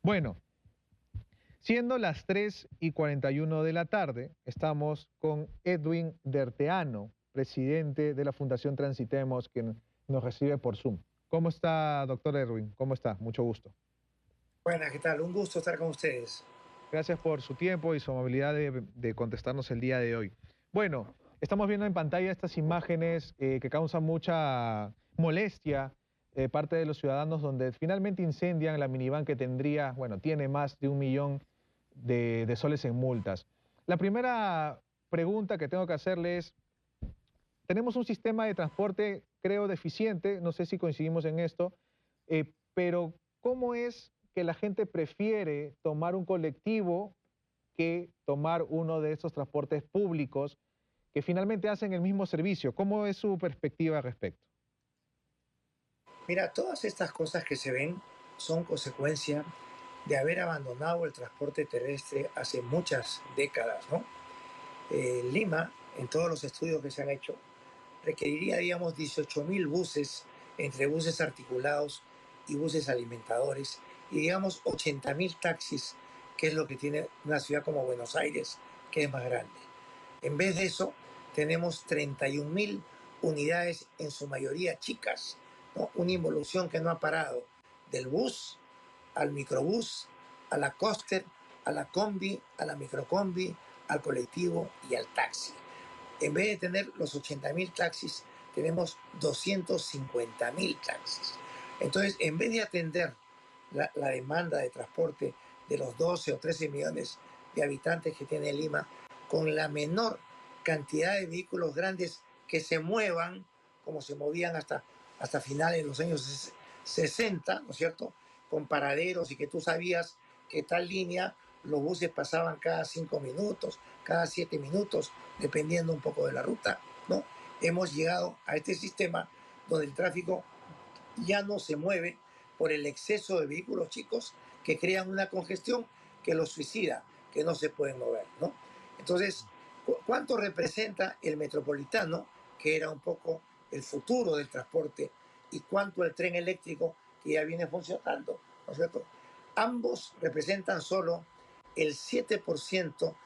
Bueno, siendo las 3:41 de la tarde, estamos con Edwin Derteano, presidente de la Fundación Transitemos, quien nos recibe por Zoom. ¿Cómo está, doctor Edwin? ¿Cómo está? Mucho gusto. Buenas, ¿qué tal? Un gusto estar con ustedes. Gracias por su tiempo y su amabilidad de contestarnos el día de hoy. Bueno, estamos viendo en pantalla estas imágenes que causan mucha molestia parte de los ciudadanos, donde finalmente incendian la minivan que tendría, bueno, tiene más de 1 millón de soles en multas. La primera pregunta que tengo que hacerle es, tenemos un sistema de transporte, creo, deficiente, no sé si coincidimos en esto, pero ¿cómo es que la gente prefiere tomar un colectivo que tomar uno de estos transportes públicos que finalmente hacen el mismo servicio? ¿Cómo es su perspectiva al respecto? Mira, todas estas cosas que se ven son consecuencia de haber abandonado el transporte terrestre hace muchas décadas, ¿no? Lima, en todos los estudios que se han hecho, requeriría, digamos, 18.000 buses, entre buses articulados y buses alimentadores, y digamos 80.000 taxis, que es lo que tiene una ciudad como Buenos Aires, que es más grande. En vez de eso, tenemos 31.000 unidades, en su mayoría chicas, ¿no? Una involución que no ha parado del bus al microbús, a la coaster, a la combi, a la microcombi, al colectivo y al taxi. En vez de tener los 80.000 taxis, tenemos 250.000 taxis. Entonces, en vez de atender la demanda de transporte de los 12 o 13 millones de habitantes que tiene Lima, con la menor cantidad de vehículos grandes que se muevan, como se movían hasta finales de los años 60, ¿no es cierto? Con paraderos, y que tú sabías que tal línea los buses pasaban cada 5 minutos, cada 7 minutos, dependiendo un poco de la ruta, ¿no? Hemos llegado a este sistema donde el tráfico ya no se mueve por el exceso de vehículos chicos que crean una congestión que los suicida, que no se pueden mover, ¿no? Entonces, ¿cuánto representa el metropolitano, que era un poco el futuro del transporte, y cuánto el tren eléctrico, que ya viene funcionando, ¿no es cierto? Ambos representan solo el 7%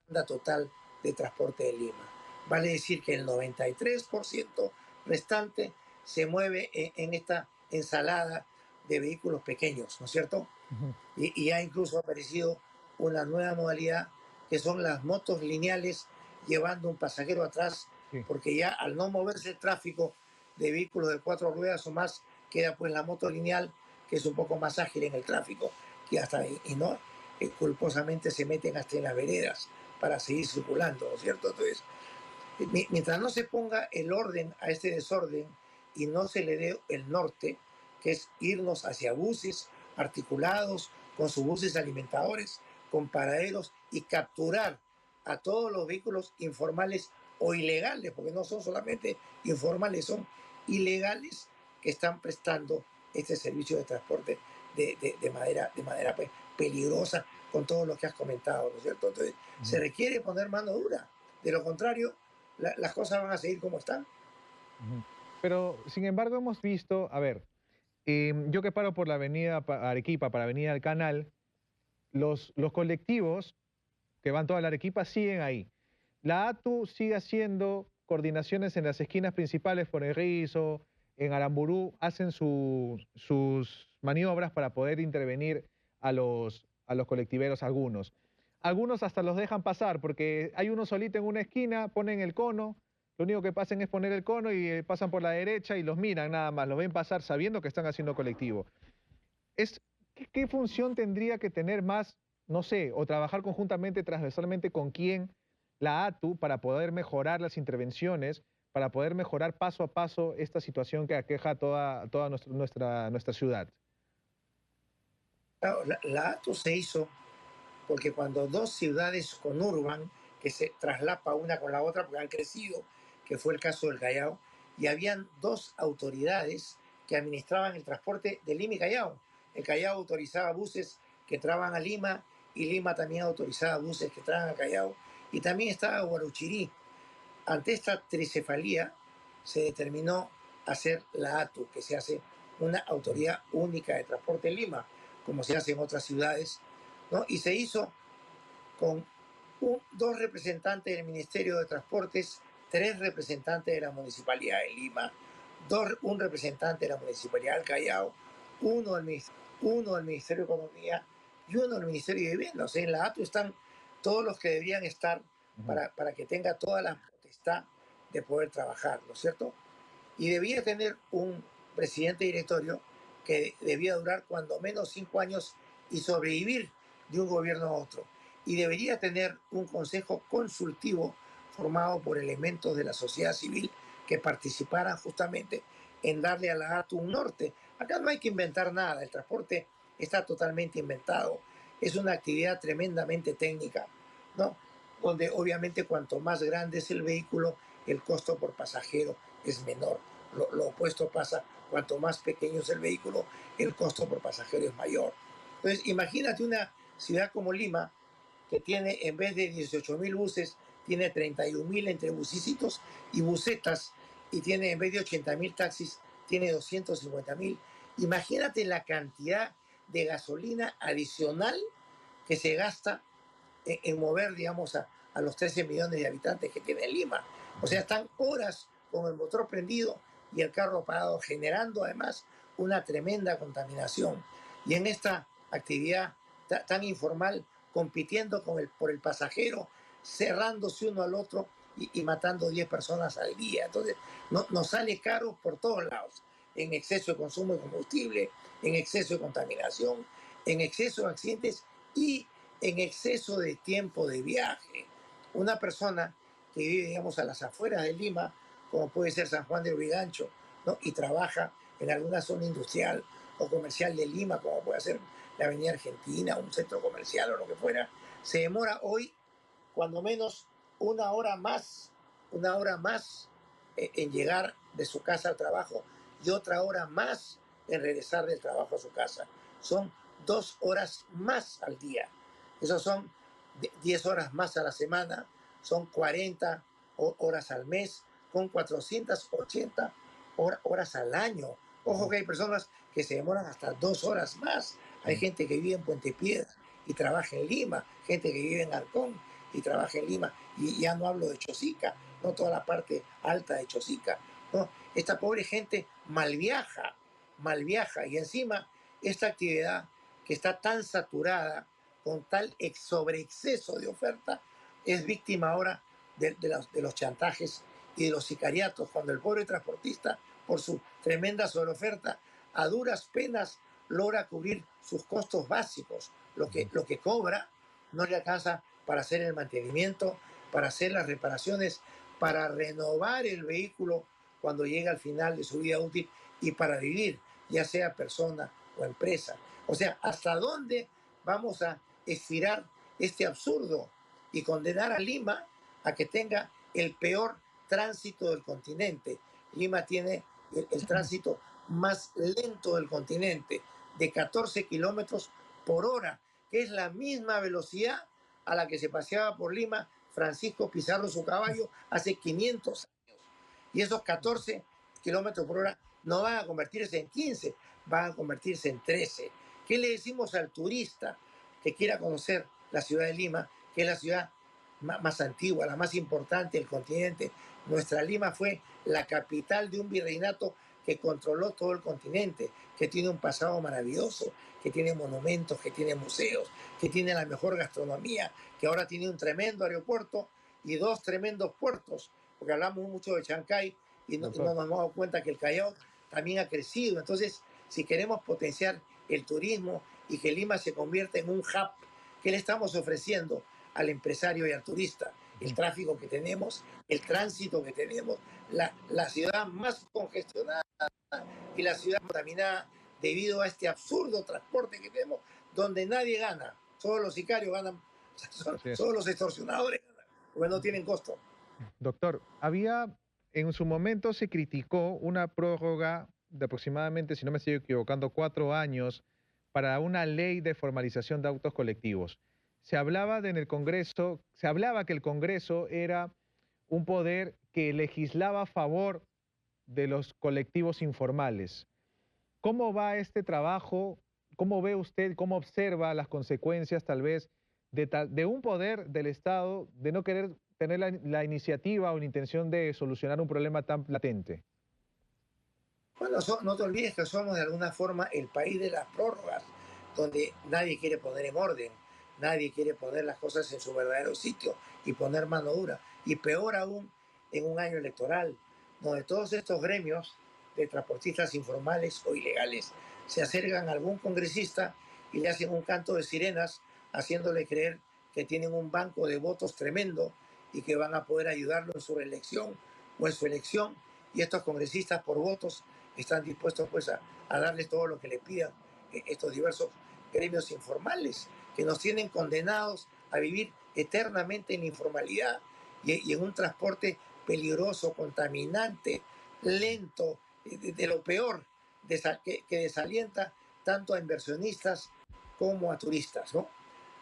de la total de transporte de Lima. Vale decir que el 93% restante se mueve en esta ensalada de vehículos pequeños, ¿no es cierto? Ujú. Y ha incluso aparecido una nueva modalidad, que son las motos lineales llevando un pasajero atrás, Sí. porque ya al no moverse el tráfico de vehículos de 4 ruedas o más, queda pues la moto lineal, que es un poco más ágil en el tráfico, que hasta y no culposamente se meten hasta en las veredas para seguir circulando, ¿no es cierto? Entonces, mientras no se ponga el orden a este desorden y no se le dé el norte, que es irnos hacia buses articulados, con sus buses alimentadores, con paraderos, y capturar a todos los vehículos informales o ilegales, porque no son solamente informales, son ilegales, que están prestando este servicio de transporte de manera pues, peligrosa, con todo lo que has comentado, ¿no es cierto? Entonces, se Ujú. requiere poner mano dura. De lo contrario, las cosas van a seguir como están. Ujú. Pero, sin embargo, hemos visto, a ver, yo que paro por la avenida Arequipa, para Avenida del Canal, los colectivos que van toda la Arequipa siguen ahí. La ATU sigue haciendo coordinaciones en las esquinas principales por el Rizo, en Aramburú, hacen sus maniobras para poder intervenir a los colectiveros, algunos. Algunos hasta los dejan pasar porque hay uno solito en una esquina, ponen el cono, lo único que pasan es poner el cono y pasan por la derecha y los miran nada más, los ven pasar sabiendo que están haciendo colectivo. Es, ¿qué función tendría que tener más, no sé, o trabajar conjuntamente, transversalmente con quién, la ATU, para poder mejorar las intervenciones, para poder mejorar paso a paso esta situación que aqueja toda nuestra ciudad? Claro, la ATU se hizo porque cuando dos ciudades conurban, que se traslapa una con la otra porque han crecido, que fue el caso del Callao, y habían dos autoridades que administraban el transporte de Lima y Callao. El Callao autorizaba buses que entraban a Lima, y Lima también autorizaba buses que entraban a Callao, y también estaba Guaruchirí. Ante esta tricefalía se determinó hacer la ATU, que se hace una autoridad única de transporte en Lima, como se hace en otras ciudades, ¿no? Y se hizo con dos representantes del Ministerio de Transportes, tres representantes de la Municipalidad de Lima, un representante de la Municipalidad del Callao, uno del Ministerio de Economía y uno del Ministerio de Vivienda. O sea, en la ATU están todos los que deberían estar para que tenga toda la potestad de poder trabajar, ¿no es cierto? Y debía tener un presidente directorio que debía durar cuando menos 5 años y sobrevivir de un gobierno a otro. Y debería tener un consejo consultivo formado por elementos de la sociedad civil que participaran justamente en darle a la ATU un norte. Acá no hay que inventar nada, el transporte está totalmente inventado. Es una actividad tremendamente técnica, ¿no? Donde obviamente cuanto más grande es el vehículo, el costo por pasajero es menor. Lo opuesto pasa, cuanto más pequeño es el vehículo, el costo por pasajero es mayor. Entonces, imagínate una ciudad como Lima, que tiene, en vez de 18.000 buses, tiene 31.000 entre busicitos y busetas, y tiene, en vez de 80.000 taxis, tiene 250.000. Imagínate la cantidad de gasolina adicional que se gasta en mover, digamos, a los 13 millones de habitantes que tiene Lima. O sea, están horas con el motor prendido y el carro apagado, generando además una tremenda contaminación. Y en esta actividad tan informal, compitiendo por el pasajero, cerrándose uno al otro y matando 10 personas al día. Entonces, nos sale caro por todos lados, en exceso de consumo de combustible, en exceso de contaminación, en exceso de accidentes y en exceso de tiempo de viaje. Una persona que vive, digamos, a las afueras de Lima, como puede ser San Juan de Lurigancho, ¿no? Y trabaja en alguna zona industrial o comercial de Lima, como puede ser la Avenida Argentina, un centro comercial o lo que fuera, se demora hoy cuando menos una hora más en llegar de su casa al trabajo y otra hora más en regresar del trabajo a su casa. Son 2 horas más al día. Esos son 10 horas más a la semana, son 40 horas al mes, con 480 horas al año. Ojo que hay personas que se demoran hasta 2 horas más. Hay gente que vive en Puente Piedra y trabaja en Lima, gente que vive en Arcón y trabaja en Lima. Y ya no hablo de Chosica, no toda la parte alta de Chosica. ¿No? Esta pobre gente mal viaja. Y encima esta actividad que está tan saturada, con tal sobreexceso de oferta, es víctima ahora de los chantajes y de los sicariatos, cuando el pobre transportista, por su tremenda sobreoferta, a duras penas logra cubrir sus costos básicos. Lo que cobra no le alcanza para hacer el mantenimiento, para hacer las reparaciones, para renovar el vehículo cuando llega al final de su vida útil y para vivir, ya sea persona o empresa. O sea, ¿hasta dónde vamos a estirar este absurdo y condenar a Lima a que tenga el peor tránsito del continente? Lima tiene el tránsito más lento del continente, de 14 kilómetros por hora, que es la misma velocidad a la que se paseaba por Lima Francisco Pizarro su caballo hace 500 años. Y esos 14 kilómetros por hora no van a convertirse en 15, van a convertirse en 13. ¿Qué le decimos al turista que quiera conocer la ciudad de Lima, que es la ciudad más antigua, la más importante del continente? Nuestra Lima fue la capital de un virreinato que controló todo el continente, que tiene un pasado maravilloso, que tiene monumentos, que tiene museos, que tiene la mejor gastronomía, que ahora tiene un tremendo aeropuerto y dos tremendos puertos, porque hablamos mucho de Chancay y no nos hemos dado cuenta que el Callao también ha crecido. Entonces, si queremos potenciar el turismo y que Lima se convierta en un hub, ¿qué le estamos ofreciendo al empresario y al turista? El tráfico que tenemos, el tránsito que tenemos, la ciudad más congestionada y la ciudad contaminada debido a este absurdo transporte que tenemos, donde nadie gana, solo los sicarios ganan, solo los extorsionadores ganan, porque no tienen costo. Doctor, en su momento se criticó una prórroga de aproximadamente, si no me estoy equivocando, 4 años para una ley de formalización de autos colectivos. Se hablaba que el Congreso era un poder que legislaba a favor de los colectivos informales. ¿Cómo va este trabajo ¿cómo ve usted, cómo observa las consecuencias tal vez de un poder del Estado de no querer tener la iniciativa o la intención de solucionar un problema tan latente? Bueno, no te olvides que somos de alguna forma el país de las prórrogas, donde nadie quiere poner en orden, nadie quiere poner las cosas en su verdadero sitio y poner mano dura. Y peor aún en un año electoral, donde todos estos gremios de transportistas informales o ilegales se acercan a algún congresista y le hacen un canto de sirenas, haciéndole creer que tienen un banco de votos tremendo y que van a poder ayudarlo en su reelección o en su elección. Y estos congresistas por votos están dispuestos pues a darles todo lo que le pidan estos diversos gremios informales que nos tienen condenados a vivir eternamente en informalidad y en un transporte peligroso, contaminante, lento, de lo peor, que desalienta tanto a inversionistas como a turistas, ¿no?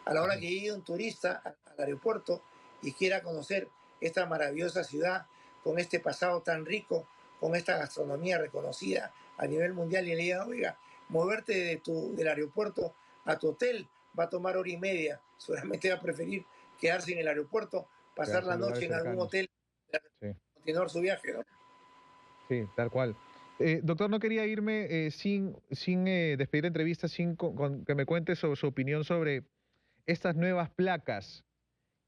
A la hora que llegue un turista al aeropuerto y quiera conocer esta maravillosa ciudad con este pasado tan rico, con esta gastronomía reconocida a nivel mundial, y le diga, oiga, moverte del aeropuerto a tu hotel va a tomar hora y media, seguramente va a preferir quedarse en el aeropuerto, pasar Quedarse la en noche lugares en algún cercanos. hotel, Sí. continuar su viaje, ¿no? Sí, tal cual. Doctor, no quería irme sin despedir la entrevista, sin que me cuente su opinión sobre estas nuevas placas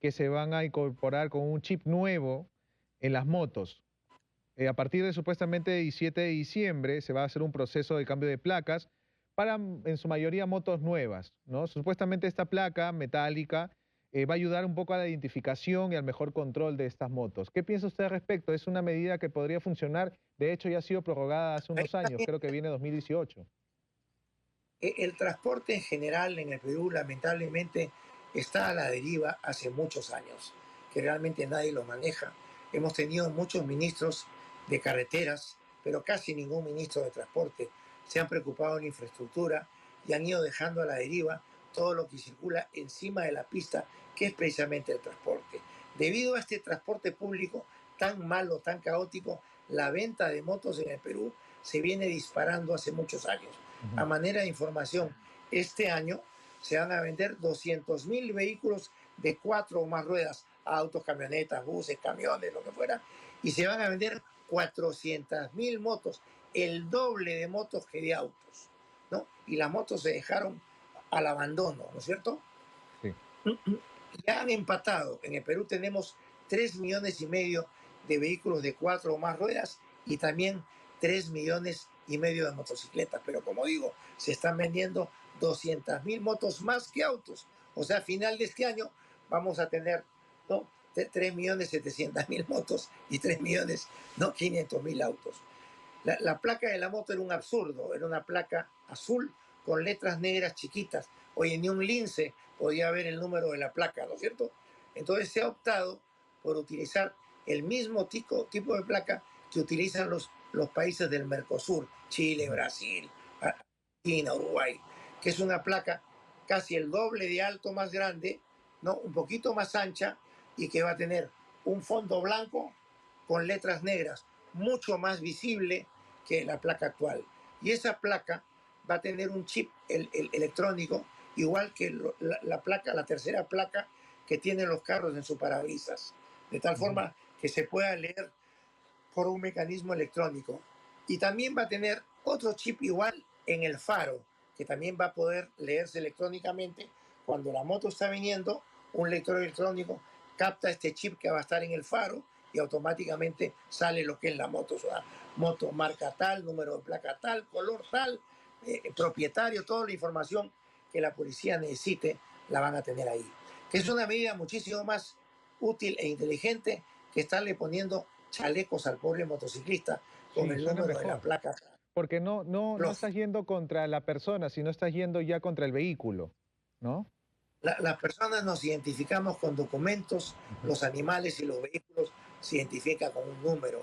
que se van a incorporar con un chip nuevo en las motos. A partir de supuestamente 17 de diciembre se va a hacer un proceso de cambio de placas para, en su mayoría, motos nuevas, ¿no? Supuestamente esta placa metálica va a ayudar un poco a la identificación y al mejor control de estas motos. ¿Qué piensa usted al respecto? Es una medida que podría funcionar, de hecho ya ha sido prorrogada hace Ahí unos años, también, creo que viene 2018. el transporte en general en el Perú lamentablemente está a la deriva hace muchos años, que realmente nadie lo maneja. Hemos tenido muchos ministros de carreteras, pero casi ningún ministro de transporte se han preocupado en infraestructura y han ido dejando a la deriva todo lo que circula encima de la pista, que es precisamente el transporte. Debido a este transporte público tan malo, tan caótico, la venta de motos en el Perú se viene disparando hace muchos años. A Ujú. manera de información, este año se van a vender 200.000 vehículos de 4 o más ruedas, autos, camionetas, buses, camiones, lo que fuera, y se van a vender 400.000 motos, el doble de motos que de autos, ¿no? Y las motos se dejaron al abandono, ¿no es cierto? Sí. Ya han empatado. En el Perú tenemos 3,5 millones de vehículos de 4 o más ruedas y también 3,5 millones de motocicletas. Pero como digo, se están vendiendo 200.000 motos más que autos. O sea, a final de este año vamos a tener, ¿no?, 3,700,000 motos y 3 millones, no, 500.000 autos. La placa de la moto era un absurdo, era una placa azul con letras negras chiquitas. Oye, ni un lince podía ver el número de la placa, ¿no es cierto? Entonces se ha optado por utilizar el mismo tipo de placa que utilizan los países del Mercosur, Chile, Ujú. Brasil, Argentina, Uruguay, que es una placa casi el doble de alto, más grande, ¿no?, un poquito más ancha, y que va a tener un fondo blanco con letras negras, mucho más visible que la placa actual. Y esa placa va a tener un chip electrónico, igual que la placa, la tercera placa que tienen los carros en su parabrisas, de tal Ujú. forma que se pueda leer por un mecanismo electrónico. Y también va a tener otro chip igual en el faro, que también va a poder leerse electrónicamente. Cuando la moto está viniendo, un lector electrónico capta este chip que va a estar en el faro y automáticamente sale lo que es la moto. O sea, moto marca tal, número de placa tal, color tal, propietario, toda la información que la policía necesite la van a tener ahí. Que es una medida muchísimo más útil e inteligente que estarle poniendo chalecos al pobre motociclista con Sí, el suena número de la mejor, placa. porque no estás Lógico. yendo contra la persona, sino estás yendo ya contra el vehículo, ¿no? Las personas nos identificamos con documentos, Ujú. los animales y los vehículos se identifican con un número.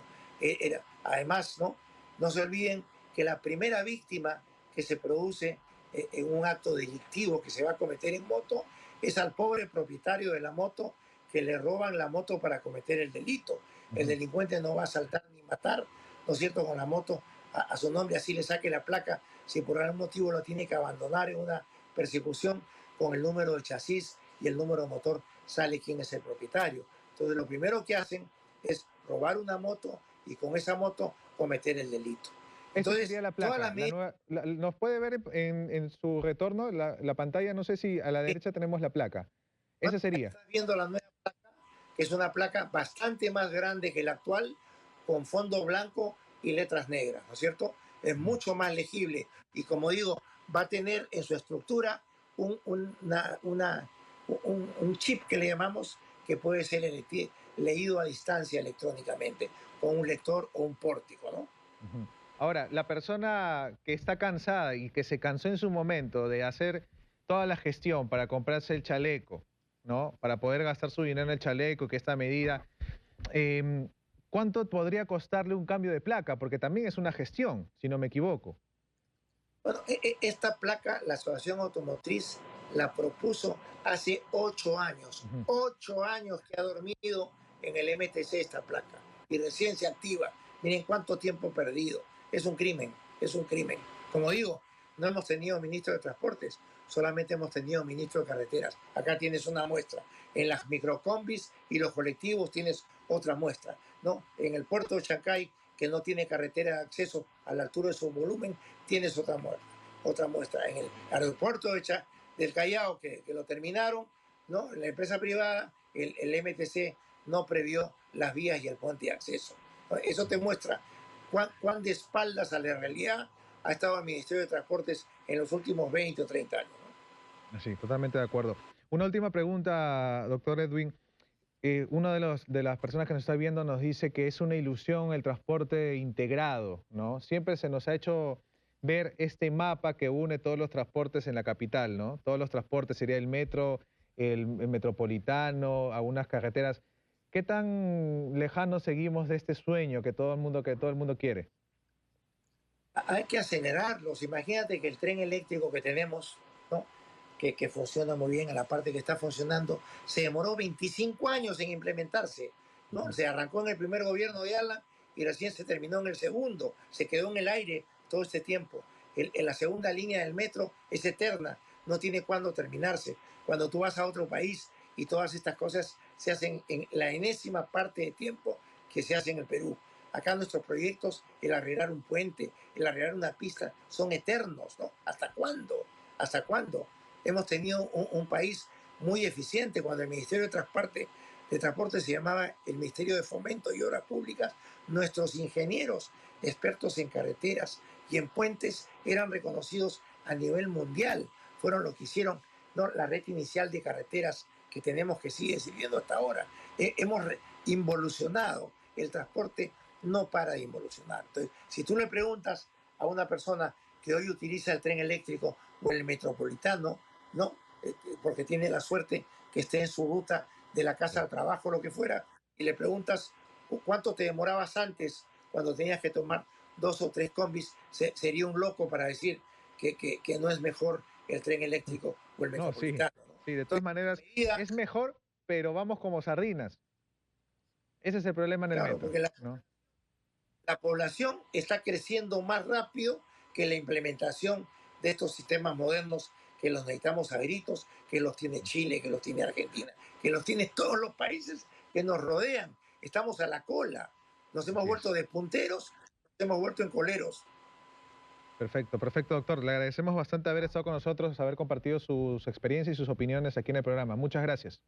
Además, ¿no? No se olviden que la primera víctima que se produce en un acto delictivo que se va a cometer en moto es al pobre propietario de la moto, que le roban la moto para cometer el delito. El Ujú. delincuente no va a asaltar ni matar, ¿no es cierto?, con la moto a su nombre, así le saque la placa, si por algún motivo lo tiene que abandonar en una persecución, con el número del chasis y el número de motor sale quién es el propietario. Entonces lo primero que hacen es robar una moto y con esa moto cometer el delito. Esa Entonces, sería la todas placa, las la medidas. nueva, nos puede ver en su retorno la pantalla, no sé si a la derecha tenemos la placa. Esa sería. Estás viendo la nueva placa, que es una placa bastante más grande que la actual, con fondo blanco y letras negras, ¿no es cierto? Es Ujú. mucho más legible y, como digo, va a tener en su estructura un chip que le llamamos, que puede ser leído a distancia electrónicamente, con un lector o un pórtico, ¿no? Ujú. Ahora, la persona que está cansada y que se cansó en su momento de hacer toda la gestión para comprarse el chaleco, ¿no? Para poder gastar su dinero en el chaleco, que esta medida, em, ¿cuánto podría costarle un cambio de placa? Porque también es una gestión, si no me equivoco. Bueno, esta placa, la Asociación Automotriz la propuso hace 8 años. Ujú. 8 años que ha dormido en el MTC esta placa y recién se activa. Miren cuánto tiempo perdido. Es un crimen, es un crimen. Como digo, no hemos tenido ministro de Transportes, solamente hemos tenido ministro de Carreteras. Acá tienes una muestra. En las microcombis y los colectivos tienes otra muestra, ¿no? En el puerto de Chancay, que no tiene carretera de acceso a la altura de su volumen, tienes otra muestra. Otra muestra. En el aeropuerto del Callao, que lo terminaron, ¿no? La empresa privada, el MTC no previó las vías y el puente de acceso. Eso te muestra cuán de espaldas a la realidad ha estado el Ministerio de Transportes en los últimos 20 o 30 años, ¿no? Sí, totalmente de acuerdo. Una última pregunta, doctor Edwin. Uno de las personas que nos está viendo nos dice que es una ilusión el transporte integrado, ¿no? Siempre se nos ha hecho ver este mapa que une todos los transportes en la capital, ¿no? Todos los transportes, sería el metro, el metropolitano, algunas carreteras. ¿Qué tan lejanos seguimos de este sueño que todo el mundo quiere? Hay que acelerarlos. Imagínate que el tren eléctrico que tenemos, ¿no? Que funciona muy bien, en la parte que está funcionando, se demoró 25 años en implementarse, ¿no? Ujú. Se arrancó en el primer gobierno de Alan y recién se terminó en el segundo. Se quedó en el aire todo este tiempo. En la segunda línea del metro es eterna, no tiene cuándo terminarse. Cuando tú vas a otro país y todas estas cosas se hacen en la enésima parte de tiempo que se hace en el Perú. Acá nuestros proyectos, el arreglar un puente, el arreglar una pista, son eternos, ¿no? ¿Hasta cuándo? ¿Hasta cuándo? Hemos tenido un país muy eficiente cuando el Ministerio de Transporte se llamaba el Ministerio de Fomento y Obras Públicas. Nuestros ingenieros expertos en carreteras y en puentes eran reconocidos a nivel mundial. Fueron los que hicieron, ¿no?, la red inicial de carreteras que tenemos, que sigue sirviendo hasta ahora. Hemos involucionado el transporte, no para de involucionar. Entonces, si tú le preguntas a una persona que hoy utiliza el tren eléctrico o el metropolitano, ¿no? Porque tiene la suerte que esté en su ruta de la casa Sí. al trabajo, lo que fuera, y le preguntas cuánto te demorabas antes cuando tenías que tomar 2 o 3 combis, sería un loco para decir que no es mejor el tren Mm. eléctrico o el No, sí, metropolitano, ¿no? sí, de todas Entonces, a maneras medida, es mejor, pero vamos como sardinas. Ese es el problema en el claro, metro, porque ¿no? la población está creciendo más rápido que la implementación de estos sistemas modernos, que los necesitamos a gritos, que los tiene Chile, que los tiene Argentina, que los tiene todos los países que nos rodean. Estamos a la cola. Nos hemos Así vuelto es. de punteros, nos hemos vuelto en coleros. Perfecto, perfecto, doctor. Le agradecemos bastante haber estado con nosotros, haber compartido sus experiencias y sus opiniones aquí en el programa. Muchas gracias.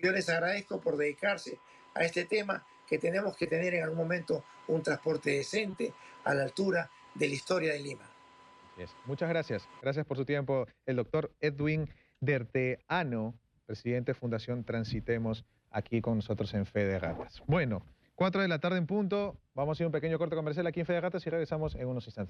Yo les agradezco por dedicarse a este tema, que tenemos que tener en algún momento un transporte decente a la altura de la historia de Lima. Así es. Muchas gracias. Gracias por su tiempo. El doctor Edwin Derteano, presidente de Fundación Transitemos, aquí con nosotros en Fe de Ratas. Bueno, 4 de la tarde en punto. Vamos a ir a un pequeño corte comercial aquí en Fe de Ratas y regresamos en unos instantes.